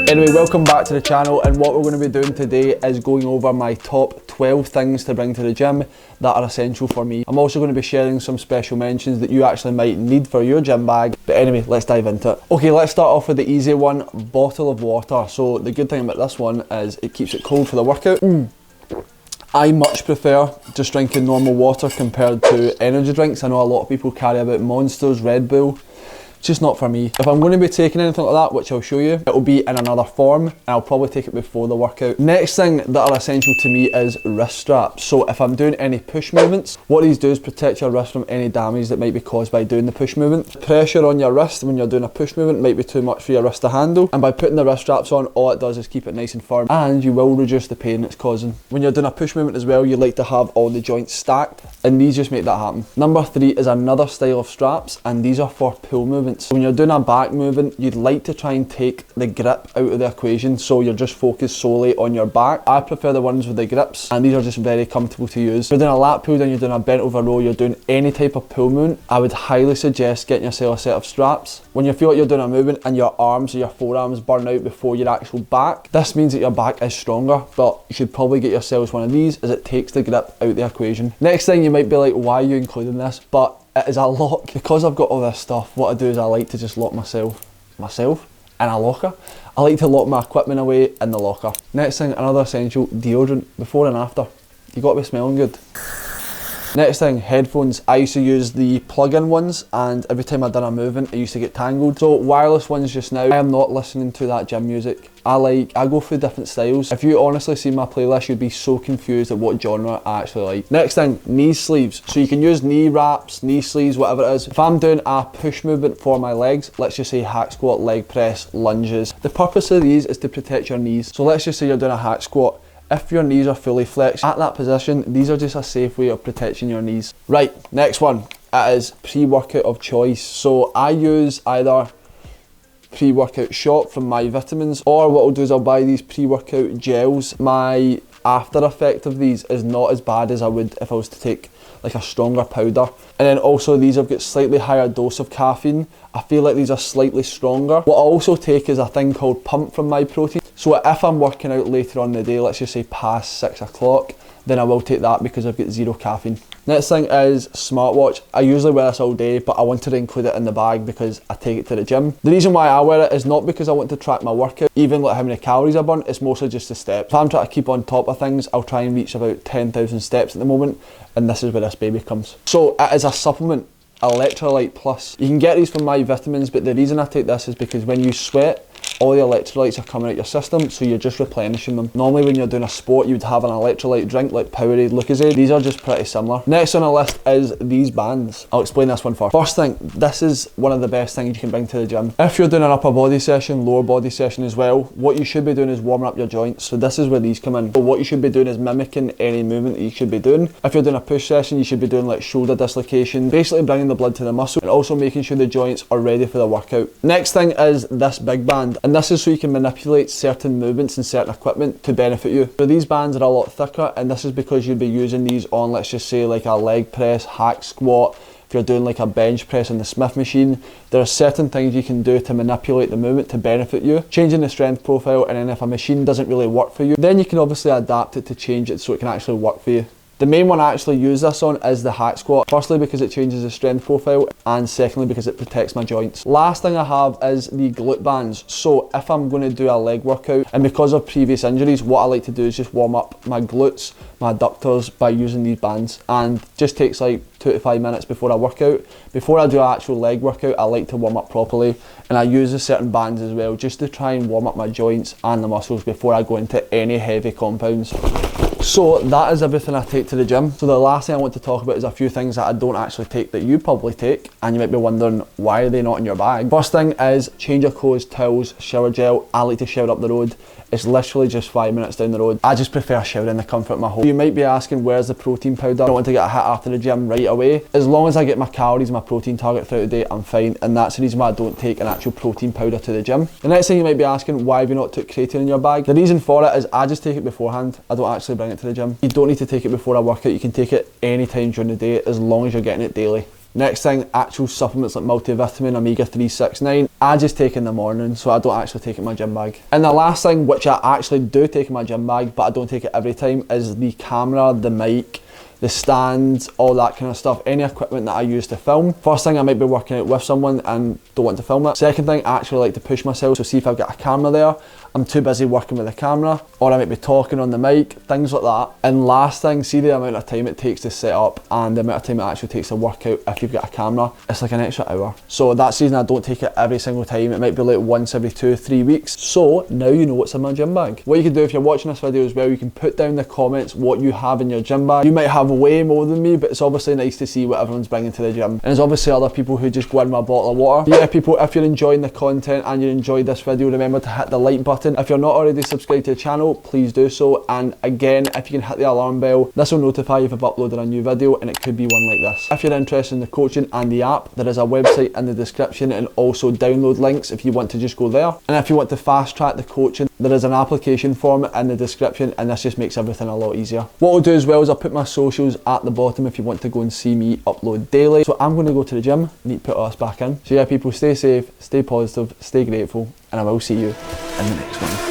Anyway, welcome back to the channel, and what we're going to be doing today is going over my top 12 things to bring to the gym that are essential for me. I'm also going to be sharing some special mentions that you actually might need for your gym bag. But anyway, let's dive into it. Okay, let's start off with the easy one, bottle of water. So the good thing about this one is it keeps it cold for the workout. I much prefer just drinking normal water compared to energy drinks. I know a lot of people carry about Monsters, Red Bull. Just not for me. If I'm going to be taking anything like that, which I'll show you, it will be in another form, and I'll probably take it before the workout. Next thing that are essential to me is wrist straps. So if I'm doing any push movements, what these do is protect your wrist from any damage that might be caused by doing the push movement. Pressure on your wrist when you're doing a push movement might be too much for your wrist to handle, and by putting the wrist straps on, all it does is keep it nice and firm, and you will reduce the pain it's causing. When you're doing a push movement as well, you like to have all the joints stacked, and these just make that happen. Number 3 is another style of straps, and these are for pull movements. When you're doing a back movement, you'd like to try and take the grip out of the equation, so you're just focused solely on your back. I prefer the ones with the grips, and these are just very comfortable to use. If you're doing a lat pull down, you're doing a bent over row, you're doing any type of pull movement, I would highly suggest getting yourself a set of straps. When you feel like you're doing a movement and your arms or your forearms burn out before your actual back, this means that your back is stronger, but you should probably get yourselves one of these, as it takes the grip out of the equation. Next thing, you might be like, why are you including this? But it is a lock. Because I've got all this stuff, what I do is I like to just lock myself in a locker. I like to lock my equipment away in the locker. Next thing, another essential, deodorant before and after. You got to be smelling good. Next thing, headphones. I used to use the plug-in ones, and every time I'd done a movement, I used to get tangled. So wireless ones just now, I am not listening to that gym music. I go through different styles. If you honestly see my playlist, you'd be so confused at what genre I actually like. Next thing, knee sleeves. So you can use knee wraps, knee sleeves, whatever it is. If I'm doing a push movement for my legs, let's just say hack squat, leg press, lunges. The purpose of these is to protect your knees. So let's just say you're doing a hack squat. If your knees are fully flexed at that position, these are just a safe way of protecting your knees. Right, next one, it is pre-workout of choice. So I use either pre-workout shot from My Vitamins, or what I'll do is I'll buy these pre-workout gels. My after effect of these is not as bad as I would if I was to take like a stronger powder. And then also these have got slightly higher dose of caffeine. I feel like these are slightly stronger. What I also take is a thing called Pump from My Protein. So if I'm working out later on in the day, let's just say past 6 o'clock, then I will take that because I've got zero caffeine. Next thing is smartwatch. I usually wear this all day, but I wanted to include it in the bag because I take it to the gym. The reason why I wear it is not because I want to track my workout, even like how many calories I burn, it's mostly just the steps. If I'm trying to keep on top of things, I'll try and reach about 10,000 steps at the moment, and this is where this baby comes. So it is a supplement, Electrolyte Plus. You can get these from My Vitamins, but the reason I take this is because when you sweat, all the electrolytes are coming out your system, so you're just replenishing them. Normally when you're doing a sport, you would have an electrolyte drink like Powerade, Lucozade. These are just pretty similar. Next on the list is these bands. I'll explain this one first. First thing, this is one of the best things you can bring to the gym. If you're doing an upper body session, lower body session as well, what you should be doing is warming up your joints. So this is where these come in. So what you should be doing is mimicking any movement that you should be doing. If you're doing a push session, you should be doing like shoulder dislocation, basically bringing the blood to the muscle, and also making sure the joints are ready for the workout. Next thing is this big band, and this is so you can manipulate certain movements and certain equipment to benefit you. So these bands are a lot thicker, and this is because you'd be using these on, let's just say, like a leg press, hack squat. If you're doing like a bench press on the Smith machine, there are certain things you can do to manipulate the movement to benefit you, changing the strength profile. And then if a machine doesn't really work for you, then you can obviously adapt it to change it so it can actually work for you. The main one I actually use this on is the hack squat. Firstly because it changes the strength profile, and secondly because it protects my joints. Last thing I have is the glute bands. So if I'm going to do a leg workout, and because of previous injuries, what I like to do is just warm up my glutes, my adductors, by using these bands, and just takes like 2 to 5 minutes before I work out. Before I do an actual leg workout, I like to warm up properly, and I use a certain bands as well just to try and warm up my joints and the muscles before I go into any heavy compounds. So that is everything I take to the gym. So the last thing I want to talk about is a few things that I don't actually take that you probably take, and you might be wondering why are they not in your bag. First thing is change of clothes, towels, shower gel. I like to shower up the road. It's literally just 5 minutes down the road. I just prefer showering in the comfort of my home. You might be asking, where's the protein powder? I don't want to get a hit after the gym right away. As long as I get my calories, my protein target throughout the day, I'm fine. And that's the reason why I don't take an actual protein powder to the gym. The next thing you might be asking, why have you not took creatine in your bag? The reason for it is I just take it beforehand. I don't actually bring it to the gym. You don't need to take it before a workout. You can take it any time during the day as long as you're getting it daily. Next thing, actual supplements like multivitamin, omega 369. I just take in the morning, so I don't actually take it in my gym bag. And the last thing, which I actually do take in my gym bag, but I don't take it every time, is the camera, the mic, the stands, all that kind of stuff, any equipment that I use to film. First thing, I might be working out with someone and don't want to film it. Second thing, I actually like to push myself, so see if I've got a camera there, I'm too busy working with the camera, or I might be talking on the mic, things like that. And last thing, see the amount of time it takes to set up and the amount of time it actually takes to work out if you've got a camera, it's like an extra hour. So that's the reason I don't take it every single time. It might be like once every 2-3 weeks. So now you know what's in my gym bag. What you can do if you're watching this video as well, you can put down in the comments what you have in your gym bag. You might have way more than me, but it's obviously nice to see what everyone's bringing to the gym. And there's obviously other people who just go in with a bottle of water. Yeah, people, if you're enjoying the content and you enjoyed this video, remember to hit the like button. If you're not already subscribed to the channel, please do so. And again, if you can hit the alarm bell, this will notify you if I've uploaded a new video, and it could be one like this. If you're interested in the coaching and the app, there is a website in the description and also download links if you want to just go there. And if you want to fast track the coaching, there is an application form in the description, and this just makes everything a lot easier. What I'll do as well is I'll put my socials at the bottom if you want to go and see me upload daily. So I'm going to go to the gym, need to put us back in. So yeah, people, stay safe, stay positive, stay grateful, and I will see you in the next one.